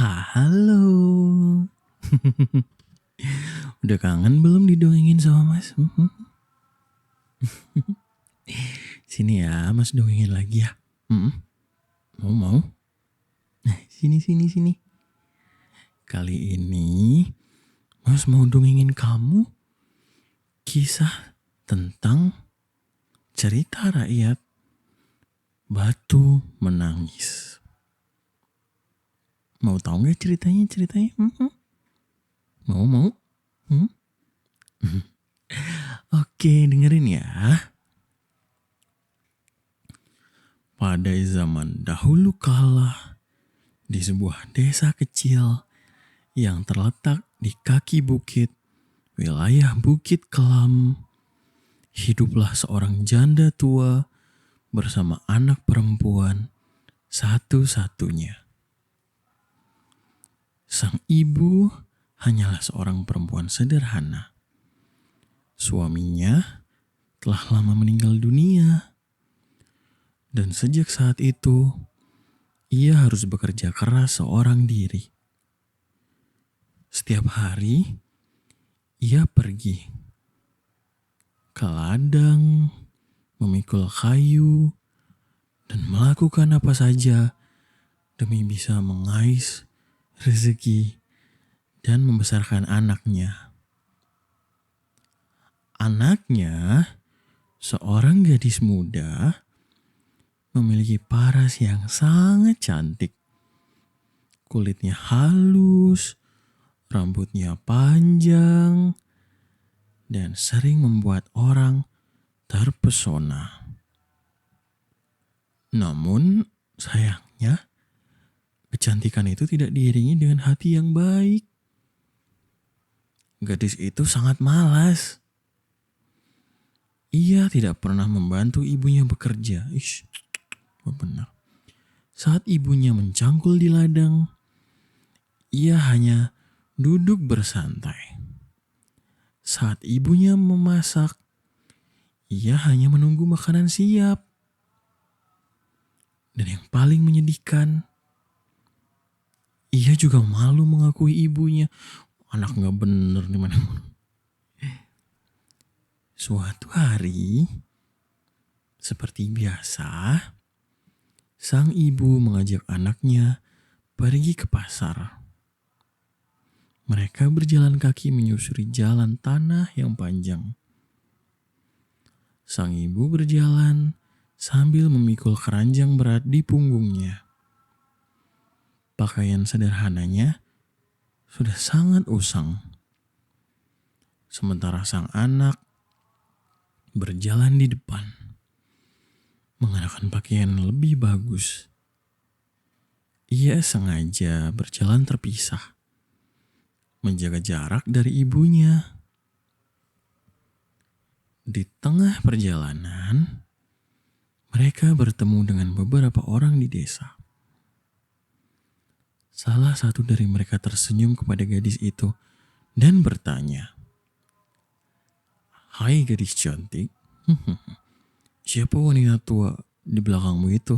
Halo. Udah kangen belum didongengin sama Mas? Sini ya, Mas dongengin lagi ya. Mau? Sini. Kali ini Mas mau dongengin kamu kisah tentang cerita rakyat Batu Menangis. Mau tahu nggak ceritanya? Mau? Oke, dengerin ya. Pada zaman dahulu kala, di sebuah desa kecil yang terletak di kaki bukit, wilayah Bukit Kelam, hiduplah seorang janda tua bersama anak perempuan satu-satunya. Sang ibu hanyalah seorang perempuan sederhana. Suaminya telah lama meninggal dunia. Dan sejak saat itu, ia harus bekerja keras seorang diri. Setiap hari, ia pergi ke ladang, memikul kayu, dan melakukan apa saja demi bisa mengais rezeki dan membesarkan anaknya. Anaknya, seorang gadis muda, memiliki paras yang sangat cantik. Kulitnya halus, rambutnya panjang, dan sering membuat orang terpesona. Namun, sayangnya, kecantikan itu tidak diiringi dengan hati yang baik. Gadis itu sangat malas. Ia tidak pernah membantu ibunya bekerja. Benar. Saat ibunya mencangkul di ladang, ia hanya duduk bersantai. Saat ibunya memasak, ia hanya menunggu makanan siap. Dan yang paling menyedihkan, ia juga malu mengakui ibunya. Anak gak bener nih mana. Suatu hari, seperti biasa, sang ibu mengajak anaknya pergi ke pasar. Mereka berjalan kaki menyusuri jalan tanah yang panjang. Sang ibu berjalan sambil memikul keranjang berat di punggungnya. Pakaian sederhananya sudah sangat usang. Sementara sang anak berjalan di depan, mengenakan pakaian lebih bagus. Ia sengaja berjalan terpisah, menjaga jarak dari ibunya. Di tengah perjalanan, mereka bertemu dengan beberapa orang di desa. Salah satu dari mereka tersenyum kepada gadis itu dan bertanya, "Hai gadis cantik, siapa wanita tua di belakangmu itu?"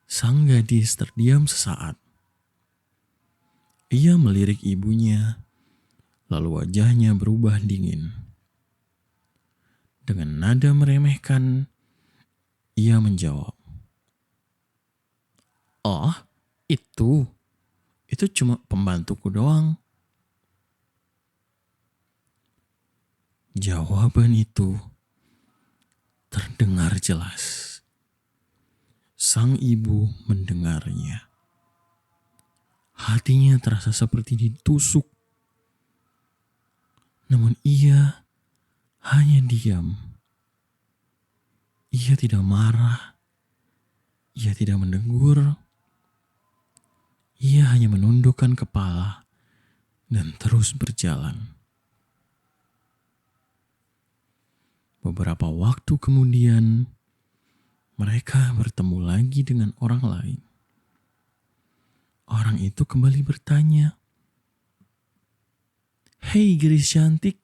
Sang gadis terdiam sesaat. Ia melirik ibunya, lalu wajahnya berubah dingin. Dengan nada meremehkan, ia menjawab, "Oh, itu cuma pembantuku doang." Jawaban itu terdengar jelas. Sang ibu mendengarnya. Hatinya terasa seperti ditusuk. Namun ia hanya diam. Ia tidak marah. Ia tidak menegur. Ia hanya menundukkan kepala dan terus berjalan. Beberapa waktu kemudian, mereka bertemu lagi dengan orang lain. Orang itu kembali bertanya, "Hei gadis cantik,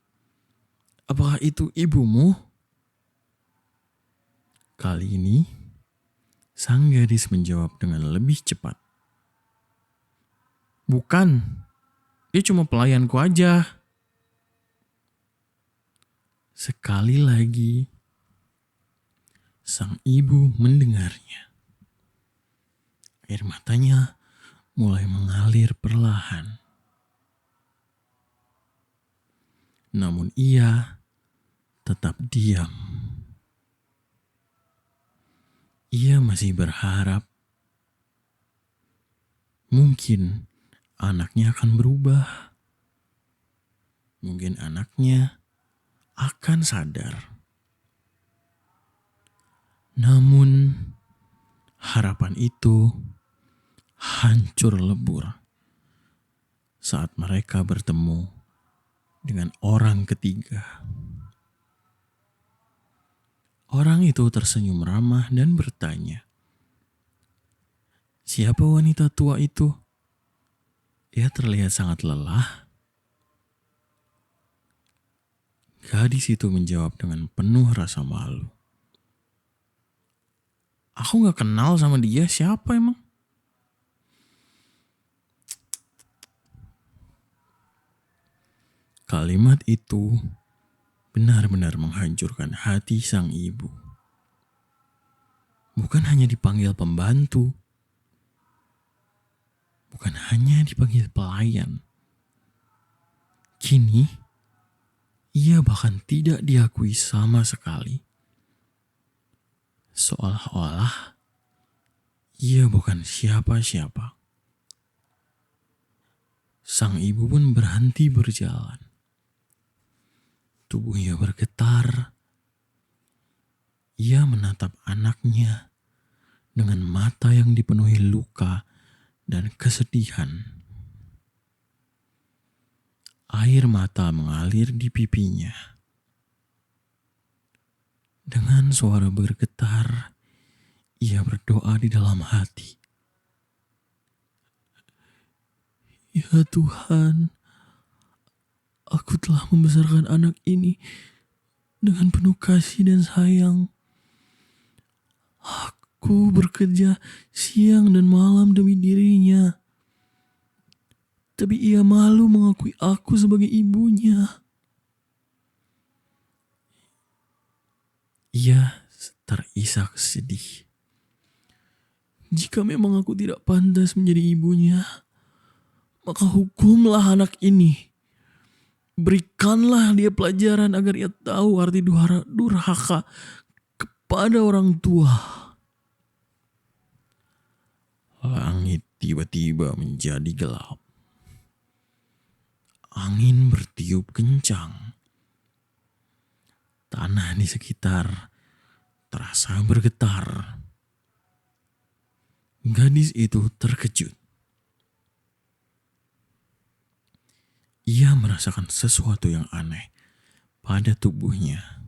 apakah itu ibumu?" Kali ini, sang gadis menjawab dengan lebih cepat, Bukan, dia cuma pelayanku aja. Sekali lagi, sang ibu mendengarnya. Air matanya mulai mengalir perlahan. Namun ia tetap diam. Ia masih berharap mungkin anaknya akan berubah. Mungkin anaknya akan sadar. Namun harapan itu hancur lebur saat mereka bertemu dengan orang ketiga. Orang itu tersenyum ramah dan bertanya, "Siapa wanita tua itu?" Ia terlihat sangat lelah. Gadis itu menjawab dengan penuh rasa malu, "Aku gak kenal sama dia, siapa emang?" Kalimat itu benar-benar menghancurkan hati sang ibu. Bukan hanya dipanggil pembantu, bukan hanya dipanggil pelayan. Kini, ia bahkan tidak diakui sama sekali. Seolah-olah ia bukan siapa-siapa. Sang ibu pun berhenti berjalan. Tubuhnya bergetar. Ia menatap anaknya dengan mata yang dipenuhi luka dan kesedihan. Air mata mengalir di pipinya. Dengan suara bergetar, ia berdoa di dalam hati. "Ya Tuhan, aku telah membesarkan anak ini dengan penuh kasih dan sayang. Aku bekerja siang dan malam demi dirinya. Tapi ia malu mengakui aku sebagai ibunya." Ia terisak sedih. "Jika memang aku tidak pantas menjadi ibunya, maka hukumlah anak ini. Berikanlah dia pelajaran agar ia tahu arti durhaka kepada orang tua." Langit tiba-tiba menjadi gelap. Angin bertiup kencang. Tanah di sekitar terasa bergetar. Gadis itu terkejut. Ia merasakan sesuatu yang aneh pada tubuhnya.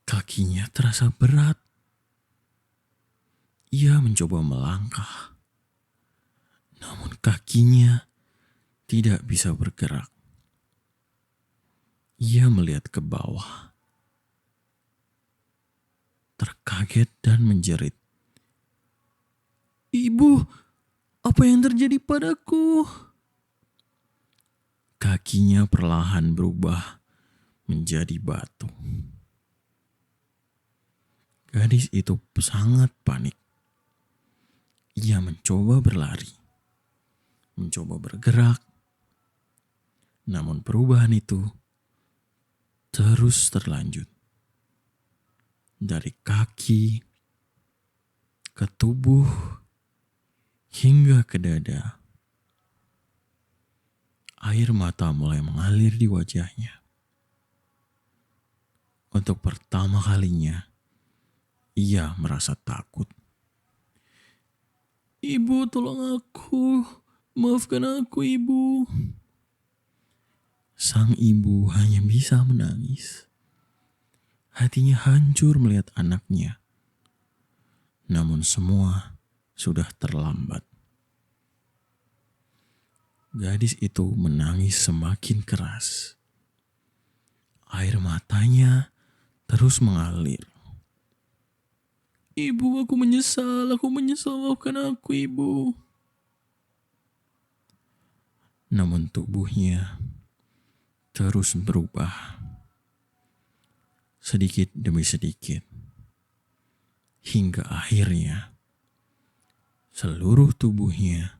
Kakinya terasa berat. Ia mencoba melangkah, namun kakinya tidak bisa bergerak. Ia melihat ke bawah, terkaget dan menjerit, "Ibu, apa yang terjadi padaku?" Kakinya perlahan berubah menjadi batu. Gadis itu sangat panik. Ia mencoba berlari, mencoba bergerak, namun perubahan itu terus terlanjut. Dari kaki ke tubuh hingga ke dada. Air mata mulai mengalir di wajahnya. Untuk pertama kalinya, ia merasa takut. "Ibu, tolong aku. Maafkan aku, Ibu." Sang ibu hanya bisa menangis. Hatinya hancur melihat anaknya. Namun semua sudah terlambat. Gadis itu menangis semakin keras. Air matanya terus mengalir. "Ibu, aku menyesal, maafkan aku, Ibu." Namun tubuhnya terus berubah sedikit demi sedikit hingga akhirnya seluruh tubuhnya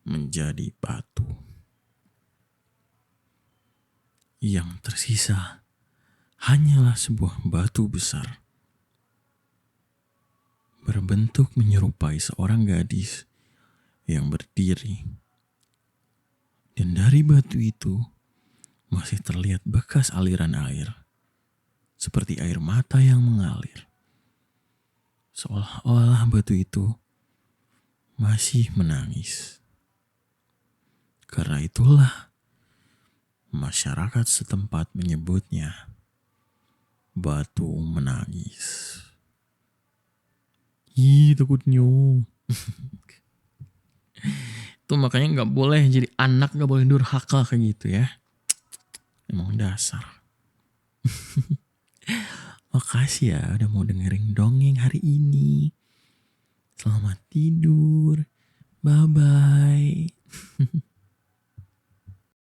menjadi batu. Yang tersisa hanyalah sebuah batu besar berbentuk menyerupai seorang gadis yang berdiri. Dan dari batu itu masih terlihat bekas aliran air, seperti air mata yang mengalir. Seolah-olah batu itu masih menangis. Karena itulah masyarakat setempat menyebutnya batu menangis. Ih, takutnya. Itu makanya gak boleh jadi anak, gak boleh durhaka kayak gitu ya. Emang dasar. Makasih ya udah mau dengerin dongeng hari ini. Selamat tidur. Bye-bye.